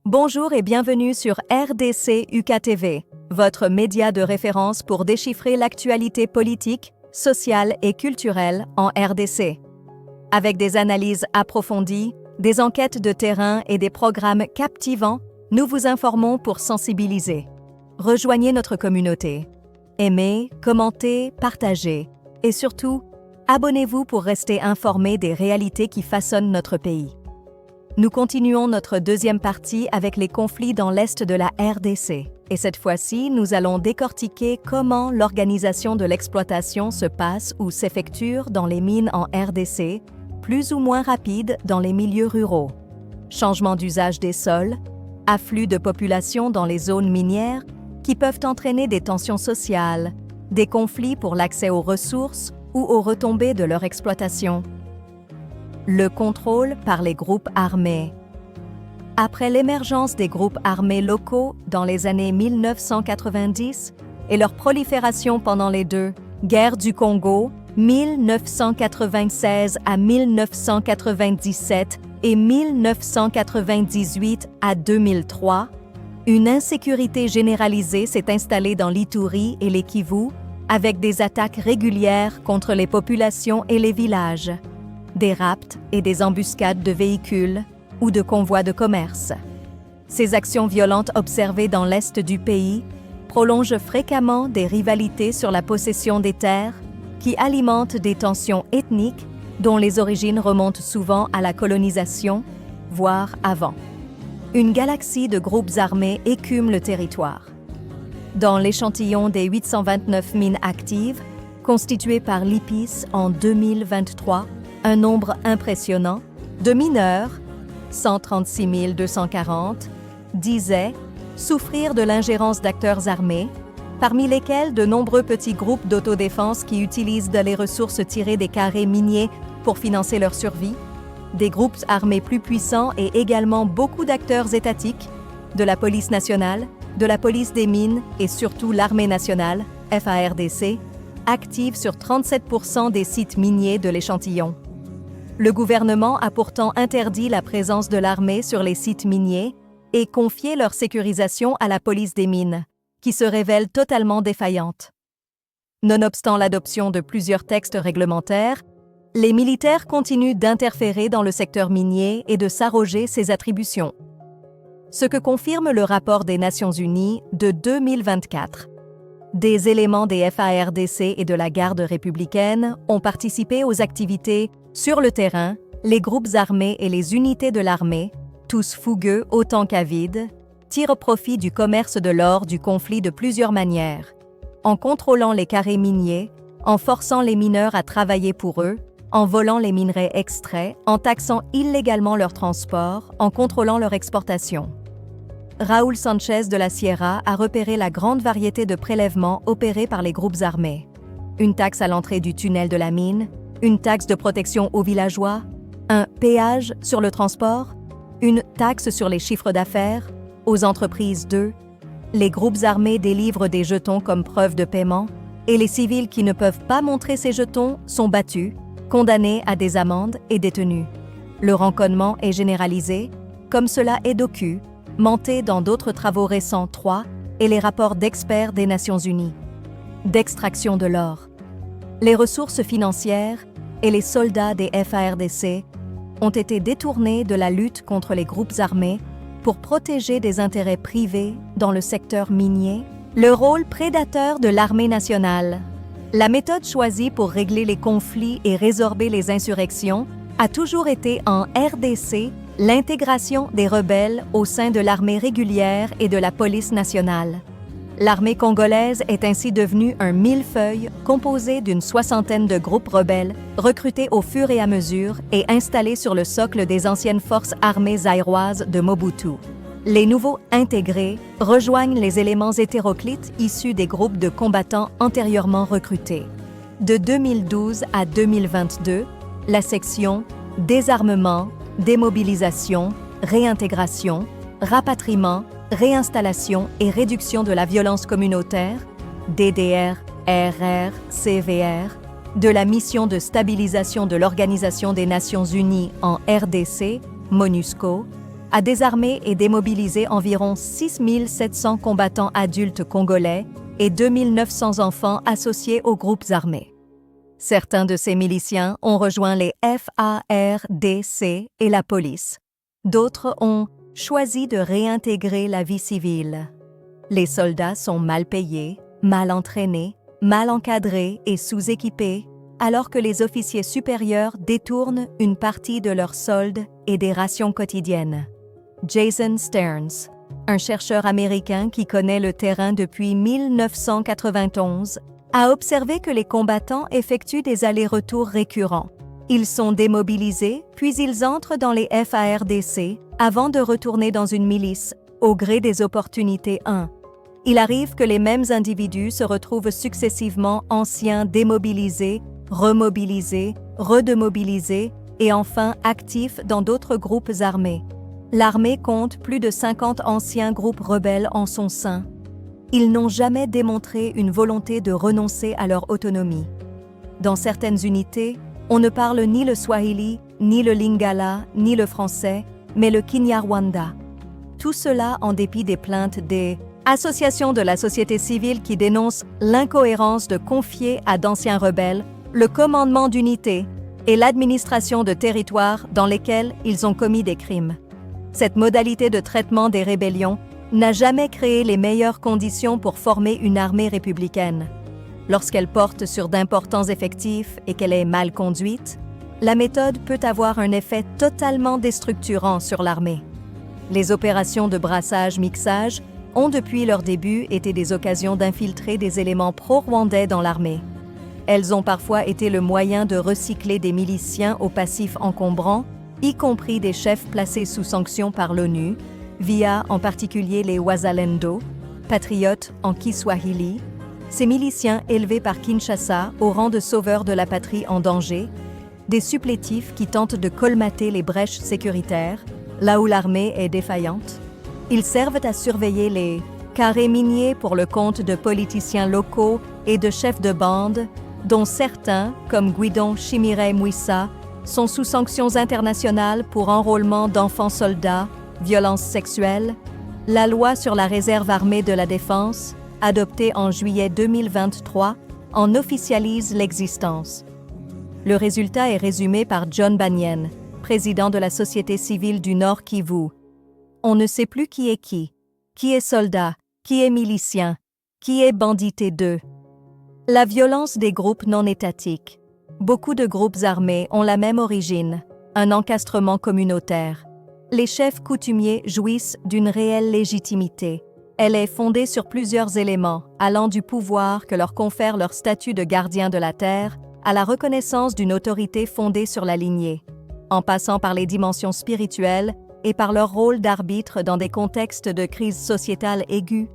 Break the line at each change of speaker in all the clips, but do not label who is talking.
Bonjour et bienvenue sur RDC UKTV, votre média de référence pour déchiffrer l'actualité politique, sociale et culturelle en RDC. Avec des analyses approfondies, des enquêtes de terrain et des programmes captivants, nous vous informons pour sensibiliser. Rejoignez notre communauté. Aimez, commentez, partagez et surtout, abonnez-vous pour rester informés des réalités qui façonnent notre pays. Nous continuons notre deuxième partie avec les conflits dans l'Est de la RDC. Et cette fois-ci, nous allons décortiquer comment l'organisation de l'exploitation se passe ou s'effectue dans les mines en RDC, plus ou moins rapide dans les milieux ruraux. Changement d'usage des sols, afflux de population dans les zones minières qui peuvent entraîner des tensions sociales, des conflits pour l'accès aux ressources ou aux retombées de leur exploitation. Le contrôle par les groupes armés. Après l'émergence des groupes armés locaux dans les années 1990 et leur prolifération pendant les deux guerres du Congo, 1996 à 1997 et 1998 à 2003, une insécurité généralisée s'est installée dans l'Ituri et les Kivu avec des attaques régulières contre les populations et les villages, des rapts et des embuscades de véhicules ou de convois de commerce. Ces actions violentes observées dans l'est du pays prolongent fréquemment des rivalités sur la possession des terres qui alimentent des tensions ethniques dont les origines remontent souvent à la colonisation, voire avant. Une galaxie de groupes armés écume le territoire. Dans l'échantillon des 829 mines actives, constituées par l'IPIS en 2023, un nombre impressionnant de mineurs, 136 240, disaient souffrir de l'ingérence d'acteurs armés, parmi lesquels de nombreux petits groupes d'autodéfense qui utilisent les ressources tirées des carrés miniers pour financer leur survie, des groupes armés plus puissants et également beaucoup d'acteurs étatiques, de la police nationale, de la police des mines et surtout l'armée nationale, FARDC, active sur 37% des sites miniers de l'échantillon. Le gouvernement a pourtant interdit la présence de l'armée sur les sites miniers et confié leur sécurisation à la police des mines, qui se révèle totalement défaillante. Nonobstant l'adoption de plusieurs textes réglementaires, les militaires continuent d'interférer dans le secteur minier et de s'arroger ses attributions. Ce que confirme le rapport des Nations Unies de 2024. Des éléments des FARDC et de la garde républicaine ont participé aux activités sur le terrain, les groupes armés et les unités de l'armée, tous fougueux autant qu'avides, tirent profit du commerce de l'or du conflit de plusieurs manières, en contrôlant les carrés miniers, en forçant les mineurs à travailler pour eux, en volant les minerais extraits, en taxant illégalement leur transport, en contrôlant leur exportation. Raúl Sanchez de la Sierra a repéré la grande variété de prélèvements opérés par les groupes armés. Une taxe à l'entrée du tunnel de la mine, une taxe de protection aux villageois, un péage sur le transport, une taxe sur les chiffres d'affaires, aux entreprises d'eux. Les groupes armés délivrent des jetons comme preuve de paiement et les civils qui ne peuvent pas montrer ces jetons sont battus, condamnés à des amendes et détenus. Le rançonnement est généralisé, comme cela est documenté dans d'autres travaux récents 3 et les rapports d'experts des Nations Unies. D'extraction de l'or. Les ressources financières et les soldats des FARDC ont été détournés de la lutte contre les groupes armés pour protéger des intérêts privés dans le secteur minier. Le rôle prédateur de l'armée nationale. La méthode choisie pour régler les conflits et résorber les insurrections a toujours été en RDC l'intégration des rebelles au sein de l'armée régulière et de la police nationale. L'armée congolaise est ainsi devenue un millefeuille composé d'une soixantaine de groupes rebelles recrutés au fur et à mesure et installés sur le socle des anciennes forces armées zaïroises de Mobutu. Les nouveaux intégrés rejoignent les éléments hétéroclites issus des groupes de combattants antérieurement recrutés. De 2012 à 2022, la section Désarmement, démobilisation, réintégration, rapatriement, réinstallation et réduction de la violence communautaire, DDR, RR, CVR, de la mission de stabilisation de l'Organisation des Nations Unies en RDC, MONUSCO, a désarmé et démobilisé environ 6 700 combattants adultes congolais et 2 900 enfants associés aux groupes armés. Certains de ces miliciens ont rejoint les FARDC et la police. D'autres ont choisi de réintégrer la vie civile. Les soldats sont mal payés, mal entraînés, mal encadrés et sous-équipés, alors que les officiers supérieurs détournent une partie de leurs soldes et des rations quotidiennes. Jason Stearns, un chercheur américain qui connaît le terrain depuis 1991, a observé que les combattants effectuent des allers-retours récurrents. Ils sont démobilisés, puis ils entrent dans les FARDC avant de retourner dans une milice, au gré des opportunités 1. Il arrive que les mêmes individus se retrouvent successivement anciens démobilisés, remobilisés, redémobilisés et enfin actifs dans d'autres groupes armés. L'armée compte plus de 50 anciens groupes rebelles en son sein. Ils n'ont jamais démontré une volonté de renoncer à leur autonomie. Dans certaines unités, on ne parle ni le swahili, ni le lingala, ni le français, mais le kinyarwanda. Tout cela en dépit des plaintes des associations de la société civile qui dénoncent l'incohérence de confier à d'anciens rebelles le commandement d'unités et l'administration de territoires dans lesquels ils ont commis des crimes. Cette modalité de traitement des rébellions n'a jamais créé les meilleures conditions pour former une armée républicaine. Lorsqu'elle porte sur d'importants effectifs et qu'elle est mal conduite, la méthode peut avoir un effet totalement déstructurant sur l'armée. Les opérations de brassage-mixage ont depuis leur début été des occasions d'infiltrer des éléments pro-rwandais dans l'armée. Elles ont parfois été le moyen de recycler des miliciens au passif encombrant, y compris des chefs placés sous sanction par l'ONU, via en particulier les Wazalendo, patriotes en Kiswahili, ces miliciens élevés par Kinshasa au rang de sauveurs de la patrie en danger, des supplétifs qui tentent de colmater les brèches sécuritaires, là où l'armée est défaillante. Ils servent à surveiller les carrés miniers pour le compte de politiciens locaux et de chefs de bande, dont certains, comme Guidon Chimire Mouissa, sont sous sanctions internationales pour enrôlement d'enfants soldats, violences sexuelles. La loi sur la réserve armée de la défense, adoptée en juillet 2023, en officialise l'existence. Le résultat est résumé par John Banyan, président de la Société civile du Nord Kivu. On ne sait plus qui est soldat, qui est milicien, qui est bandité d'eux. La violence des groupes non étatiques. Beaucoup de groupes armés ont la même origine, un encastrement communautaire. Les chefs coutumiers jouissent d'une réelle légitimité. Elle est fondée sur plusieurs éléments, allant du pouvoir que leur confère leur statut de gardien de la terre à la reconnaissance d'une autorité fondée sur la lignée, en passant par les dimensions spirituelles et par leur rôle d'arbitre dans des contextes de crise sociétale aiguë.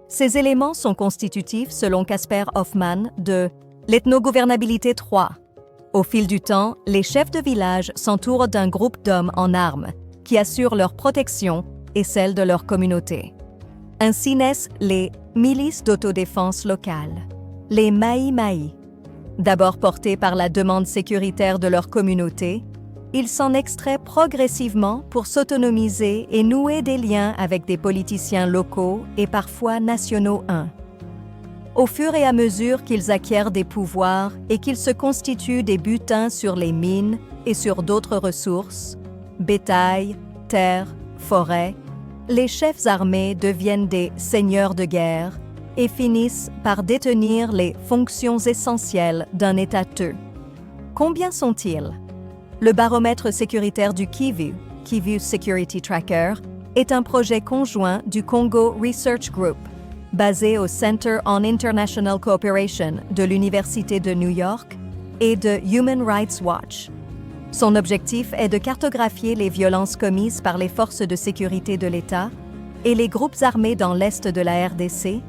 Ces éléments sont constitutifs, selon Casper Hoffman, de l'ethnogouvernabilité 3. Au fil du temps, les chefs de village s'entourent d'un groupe d'hommes en armes qui assurent leur protection et celle de leur communauté. Ainsi naissent les milices d'autodéfense locales, les Maï-Maï. D'abord portés par la demande sécuritaire de leur communauté, ils s'en extraient progressivement pour s'autonomiser et nouer des liens avec des politiciens locaux et parfois nationaux. Au fur et à mesure qu'ils acquièrent des pouvoirs et qu'ils se constituent des butins sur les mines et sur d'autres ressources, bétail, terre, forêt, les chefs armés deviennent des seigneurs de guerre et finissent par détenir les fonctions essentielles d'un État-teux. Combien sont-ils? Le baromètre sécuritaire du Kivu, Kivu Security Tracker, est un projet conjoint du Congo Research Group, basé au Center on International Cooperation de l'Université de New York et de Human Rights Watch. Son objectif est de cartographier les violences commises par les forces de sécurité de l'État et les groupes armés dans l'est de la RDC,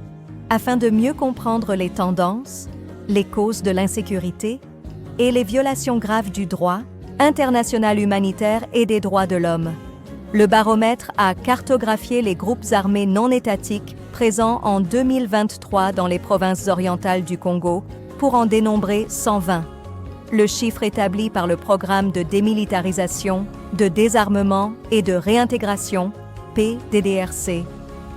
afin de mieux comprendre les tendances, les causes de l'insécurité et les violations graves du droit international humanitaire et des droits de l'homme. Le baromètre a cartographié les groupes armés non étatiques présents en 2023 dans les provinces orientales du Congo pour en dénombrer 120. le chiffre établi par le Programme de démilitarisation, de désarmement et de réintégration, PDDRC,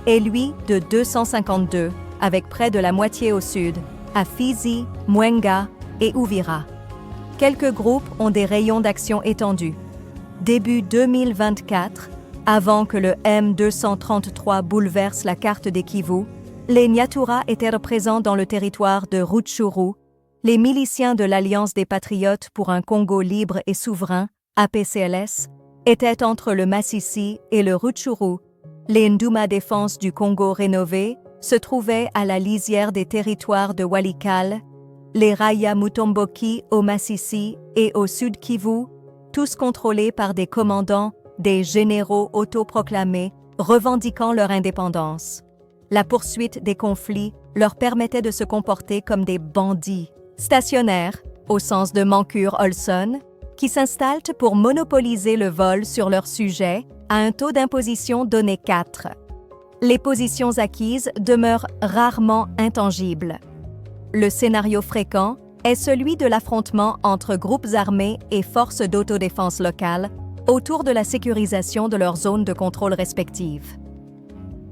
est lui de 252, avec près de la moitié au sud, à Fizi, Mwenga et Uvira. Quelques groupes ont des rayons d'action étendus. Début 2024, avant que le M233 bouleverse la carte des Kivu, les Nyatura étaient présents dans le territoire de Rutshuru. Les miliciens de l'Alliance des Patriotes pour un Congo libre et souverain, APCLS, étaient entre le Masisi et le Rutshuru. Les Nduma Défense du Congo rénové se trouvaient à la lisière des territoires de Walikale, les Raya Mutomboki au Masisi et au Sud Kivu, tous contrôlés par des commandants, des généraux autoproclamés revendiquant leur indépendance. La poursuite des conflits leur permettait de se comporter comme des bandits stationnaires, au sens de Mancure-Olson, qui s'installent pour monopoliser le vol sur leurs sujets à un taux d'imposition donné 4. Les positions acquises demeurent rarement intangibles. Le scénario fréquent est celui de l'affrontement entre groupes armés et forces d'autodéfense locales autour de la sécurisation de leurs zones de contrôle respectives.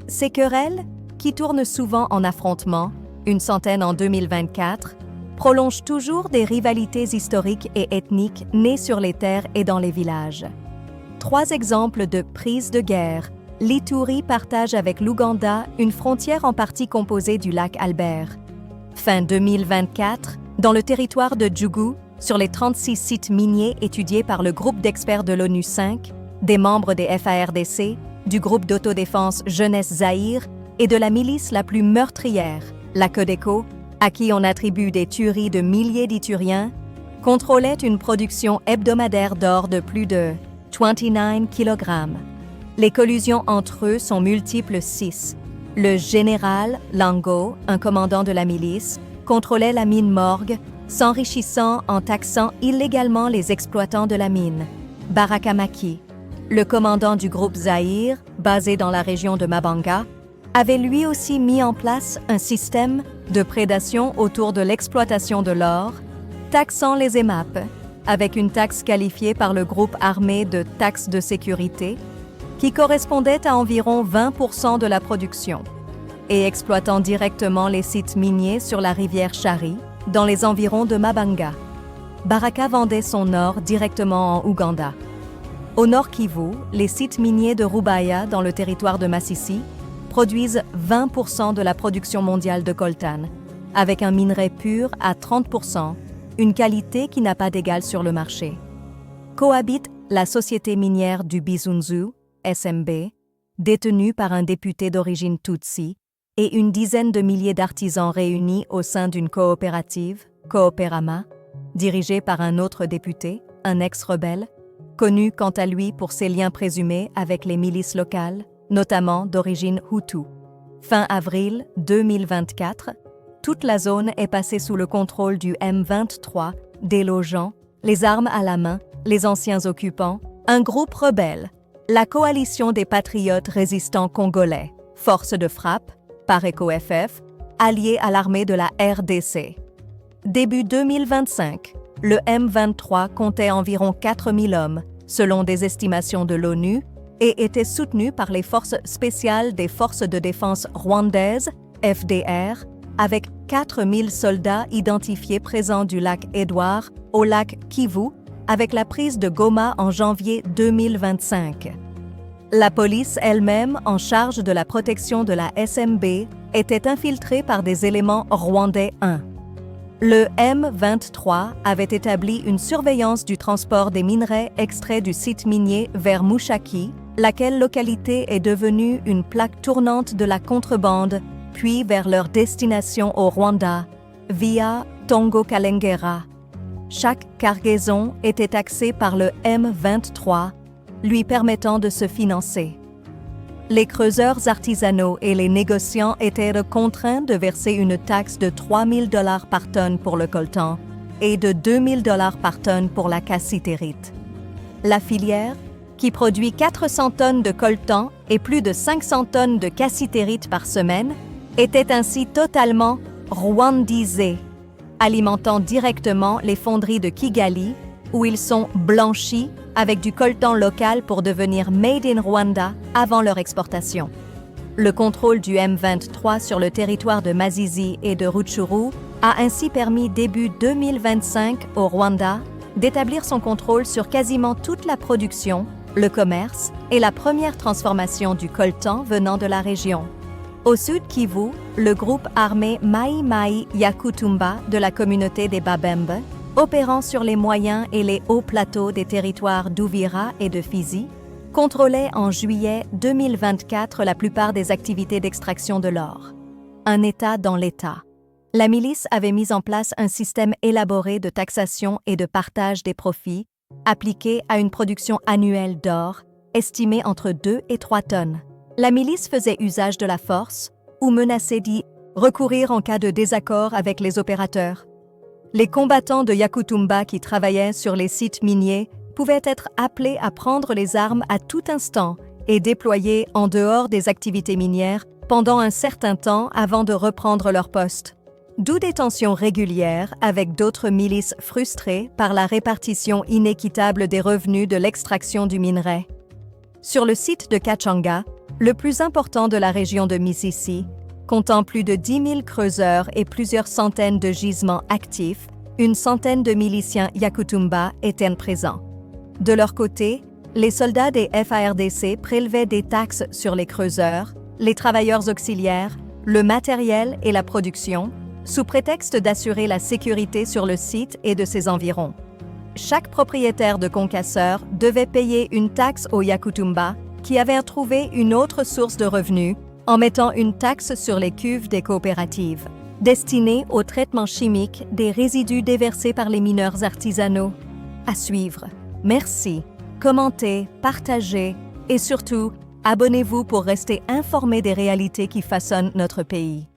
Ces querelles, qui tournent souvent en affrontements, une centaine en 2024, prolongent toujours des rivalités historiques et ethniques nées sur les terres et dans les villages. 3 exemples de prise de guerre. L'Ituri partage avec l'Ouganda une frontière en partie composée du lac Albert. Fin 2024, dans le territoire de Djougou, sur les 36 sites miniers étudiés par le groupe d'experts de l'ONU 5, des membres des FARDC, du groupe d'autodéfense Jeunesse Zaïre et de la milice la plus meurtrière, la Codeco, à qui on attribue des tueries de milliers d'Ituriens, contrôlait une production hebdomadaire d'or de plus de 29 kg. Les collusions entre eux sont multiples 6. Le général Lango, un commandant de la milice, contrôlait la mine Morgue, s'enrichissant en taxant illégalement les exploitants de la mine. Barakamaki, le commandant du groupe Zaïre, basé dans la région de Mabanga, avait lui aussi mis en place un système de prédation autour de l'exploitation de l'or, taxant les EMAP, avec une taxe qualifiée par le groupe armé de taxe de sécurité, qui correspondait à environ 20% de la production, et exploitant directement les sites miniers sur la rivière Chari, dans les environs de Mabanga. Baraka vendait son or directement en Ouganda. Au nord Kivu, les sites miniers de Rubaya, dans le territoire de Masisi, produisent 20% de la production mondiale de coltan, avec un minerai pur à 30%, une qualité qui n'a pas d'égal sur le marché. Cohabite la société minière du Bisunzu, SMB, détenue par un député d'origine Tutsi, et une dizaine de milliers d'artisans réunis au sein d'une coopérative, Cooperama, dirigée par un autre député, un ex-rebelle, connu quant à lui pour ses liens présumés avec les milices locales, notamment d'origine Hutu. Fin avril 2024, toute la zone est passée sous le contrôle du M23, délogeant, les armes à la main, les anciens occupants, un groupe rebelle, la coalition des patriotes résistants congolais, force de frappe, PARECO-FF, alliée à l'armée de la RDC. Début 2025, le M23 comptait environ 4000 hommes, selon des estimations de l'ONU, et était soutenu par les forces spéciales des forces de défense rwandaises, FDR, avec 4000 soldats identifiés présents du lac Édouard au lac Kivu, avec la prise de Goma en janvier 2025. La police elle-même, en charge de la protection de la SMB, était infiltrée par des éléments rwandais 1. Le M23 avait établi une surveillance du transport des minerais extraits du site minier vers Mushaki, laquelle localité est devenue une plaque tournante de la contrebande, puis vers leur destination au Rwanda, via Tongo Kalengera. Chaque cargaison était taxée par le M23, lui permettant de se financer. Les creuseurs artisanaux et les négociants étaient contraints de verser une taxe de 3 000 $ par tonne pour le coltan et de 2 000 $ par tonne pour la cassitérite. La filière, qui produit 400 tonnes de coltan et plus de 500 tonnes de cassitérite par semaine, était ainsi totalement rwandisée. alimentant directement les fonderies de Kigali, où ils sont blanchis avec du coltan local pour devenir Made in Rwanda avant leur exportation. Le contrôle du M23 sur le territoire de Masisi et de Rutshuru a ainsi permis début 2025 au Rwanda d'établir son contrôle sur quasiment toute la production, le commerce et la première transformation du coltan venant de la région. Au sud Kivu, le groupe armé Mai Mai Yakutumba de la communauté des Babembe, opérant sur les moyens et les hauts plateaux des territoires d'Uvira et de Fizi, contrôlait en juillet 2024 la plupart des activités d'extraction de l'or. Un État dans l'État. La milice avait mis en place un système élaboré de taxation et de partage des profits, appliqué à une production annuelle d'or, estimée entre 2 et 3 tonnes. La milice faisait usage de la force ou menaçait d'y recourir en cas de désaccord avec les opérateurs. Les combattants de Yakutumba qui travaillaient sur les sites miniers pouvaient être appelés à prendre les armes à tout instant et déployés en dehors des activités minières pendant un certain temps avant de reprendre leur poste. D'où des tensions régulières avec d'autres milices frustrées par la répartition inéquitable des revenus de l'extraction du minerai. Sur le site de Kachanga, le plus important de la région de Misisi, comptant plus de 10 000 creuseurs et plusieurs centaines de gisements actifs, une centaine de miliciens Yakutumba étaient présents. De leur côté, les soldats des FARDC prélevaient des taxes sur les creuseurs, les travailleurs auxiliaires, le matériel et la production, sous prétexte d'assurer la sécurité sur le site et de ses environs. Chaque propriétaire de concasseur devait payer une taxe au Yakutumba qui avait trouvé une autre source de revenus en mettant une taxe sur les cuves des coopératives, destinée au traitement chimique des résidus déversés par les mineurs artisanaux. À suivre. Merci. Commentez, partagez et surtout, abonnez-vous pour rester informé des réalités qui façonnent notre pays.